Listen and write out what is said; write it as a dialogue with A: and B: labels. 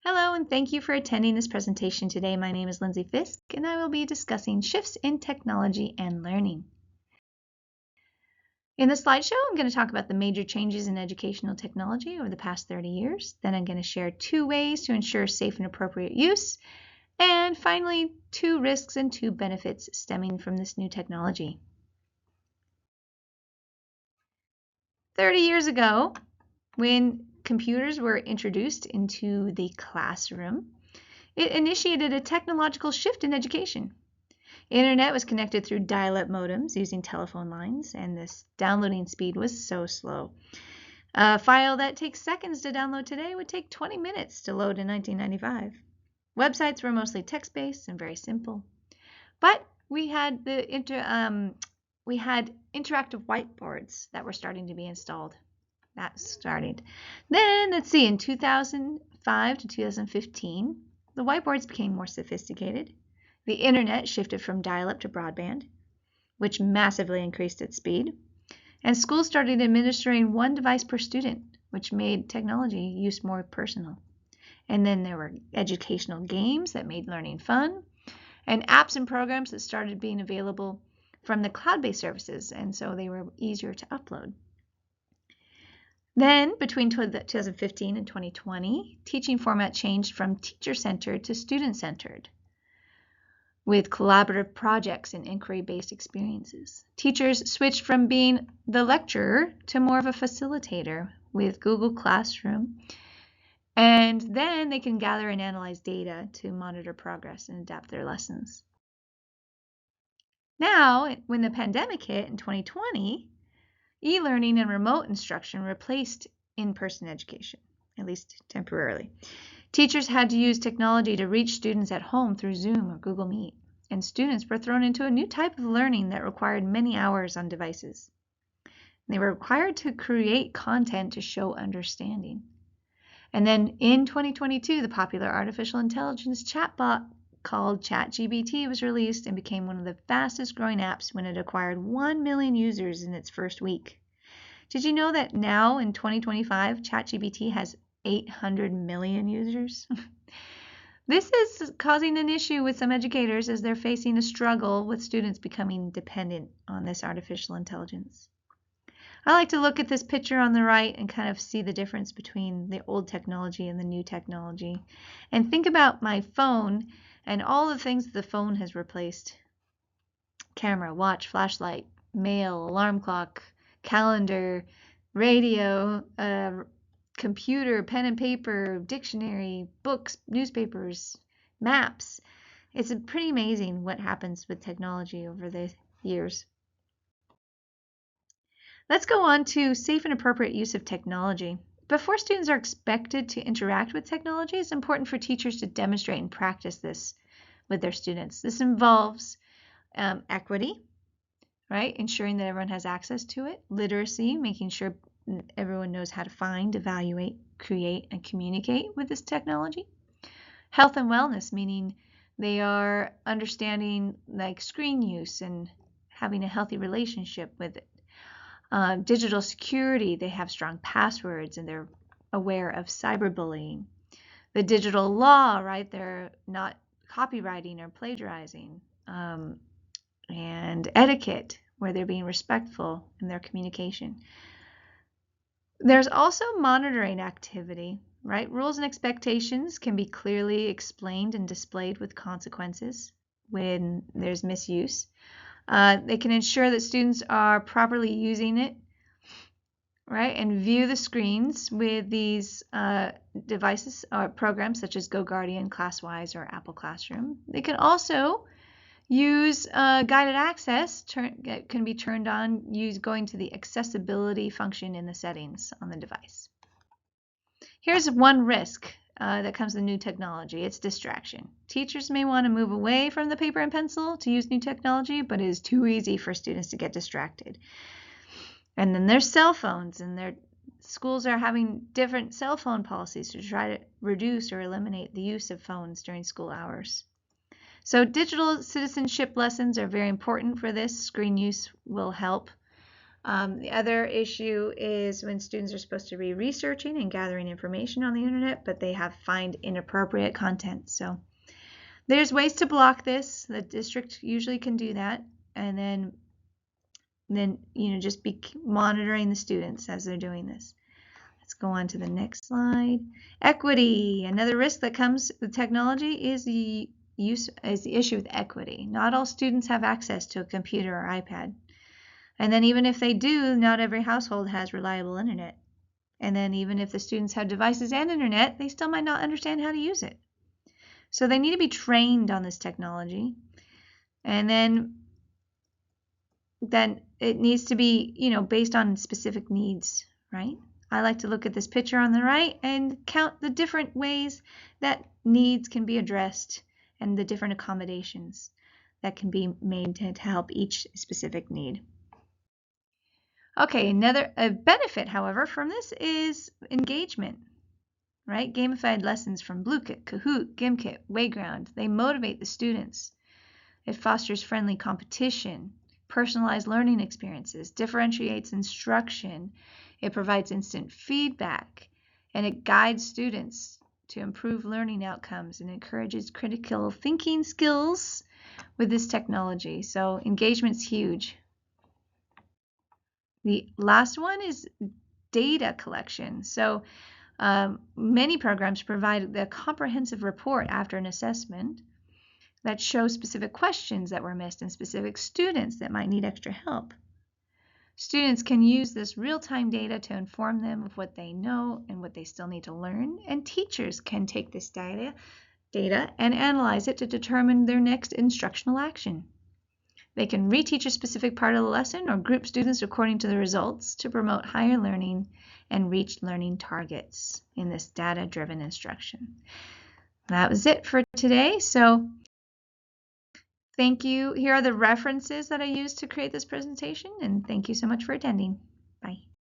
A: Hello, and thank you for attending this presentation today. My name is Lindsay Fisk, and I will be discussing shifts in technology and learning. In the slideshow, I'm going to talk about the major changes in educational technology over the past 30 years. Then I'm going to share 2 ways to ensure safe and appropriate use. And finally, 2 risks and 2 benefits stemming from this new technology. 30 years ago, when computers were introduced into the classroom, it initiated a technological shift in education. Internet was connected through dial-up modems using telephone lines, and this downloading speed was so slow. A file that takes seconds to download today would take 20 minutes to load in 1995. Websites were mostly text-based and very simple. But we had interactive whiteboards that were starting to be installed. That started. Then, let's see, in 2005 to 2015, the whiteboards became more sophisticated. The internet shifted from dial-up to broadband, which massively increased its speed. And schools started administering 1 device per student, which made technology use more personal. And then there were educational games that made learning fun, and apps and programs that started being available from the cloud-based services, and so they were easier to upload. Then, between 2015 and 2020, teaching format changed from teacher-centered to student-centered, with collaborative projects and inquiry-based experiences. Teachers switched from being the lecturer to more of a facilitator with Google Classroom, and then they can gather and analyze data to monitor progress and adapt their lessons. Now, when the pandemic hit in 2020, e-learning and remote instruction replaced in-person education, at least temporarily. Teachers had to use technology to reach students at home through Zoom or Google Meet, and students were thrown into a new type of learning that required many hours on devices. They were required to create content to show understanding. And then in 2022, the popular artificial intelligence chatbot called ChatGPT was released and became one of the fastest growing apps when it acquired 1 million users in its first week. Did you know that now in 2025, ChatGPT has 800 million users? This is causing an issue with some educators as they're facing a struggle with students becoming dependent on this artificial intelligence. I like to look at this picture on the right and kind of see the difference between the old technology and the new technology, and think about my phone and all the things that the phone has replaced. Camera, watch, flashlight, mail, alarm clock, calendar, radio, computer, pen and paper, dictionary, books, newspapers, maps. It's pretty amazing what happens with technology over the years. Let's go on to safe and appropriate use of technology. Before students are expected to interact with technology, it's important for teachers to demonstrate and practice this with their students. This involves equity, right? Ensuring that everyone has access to it. Literacy, making sure everyone knows how to find, evaluate, create, and communicate with this technology. Health and wellness, meaning they are understanding like screen use and having a healthy relationship with it. Digital security, they have strong passwords and they're aware of cyberbullying. The digital law, right, they're not copywriting or plagiarizing. And etiquette, where they're being respectful in their communication. There's also monitoring activity, right? Rules and expectations can be clearly explained and displayed with consequences when there's misuse. They can ensure that students are properly using it, right, and view the screens with these devices or programs such as GoGuardian, ClassWise, or Apple Classroom. They can also use guided access, can be turned on going to the accessibility function in the settings on the device. Here's one risk that comes with new technology. It's distraction. Teachers may want to move away from the paper and pencil to use new technology, but it is too easy for students to get distracted. And then there's cell phones, and their schools are having different cell phone policies to try to reduce or eliminate the use of phones during school hours. So digital citizenship lessons are very important for this. Screen use will help. The other issue is when students are supposed to be researching and gathering information on the internet, but they find inappropriate content. So there's ways to block this. The district usually can do that, and then just be monitoring the students as they're doing this. Let's go on to the next slide. Equity. Another risk that comes with technology is the issue with equity. Not all students have access to a computer or iPad. And then even if they do, not every household has reliable internet. And then even if the students have devices and internet, they still might not understand how to use it. So they need to be trained on this technology. And then it needs to be, based on specific needs, right? I like to look at this picture on the right and count the different ways that needs can be addressed and the different accommodations that can be made to help each specific need. Okay, another benefit, however, from this is engagement, right? Gamified lessons from Bluekit, Kahoot, Gimkit, Wayground, they motivate the students. It fosters friendly competition, personalized learning experiences, differentiates instruction, it provides instant feedback, and it guides students to improve learning outcomes and encourages critical thinking skills with this technology. So engagement's huge. The last one is data collection. So many programs provide a comprehensive report after an assessment that shows specific questions that were missed and specific students that might need extra help. Students can use this real-time data to inform them of what they know and what they still need to learn, and teachers can take this data and analyze it to determine their next instructional action. They can reteach a specific part of the lesson or group students according to the results to promote higher learning and reach learning targets in this data-driven instruction. That was it for today. So thank you. Here are the references that I used to create this presentation, and thank you so much for attending.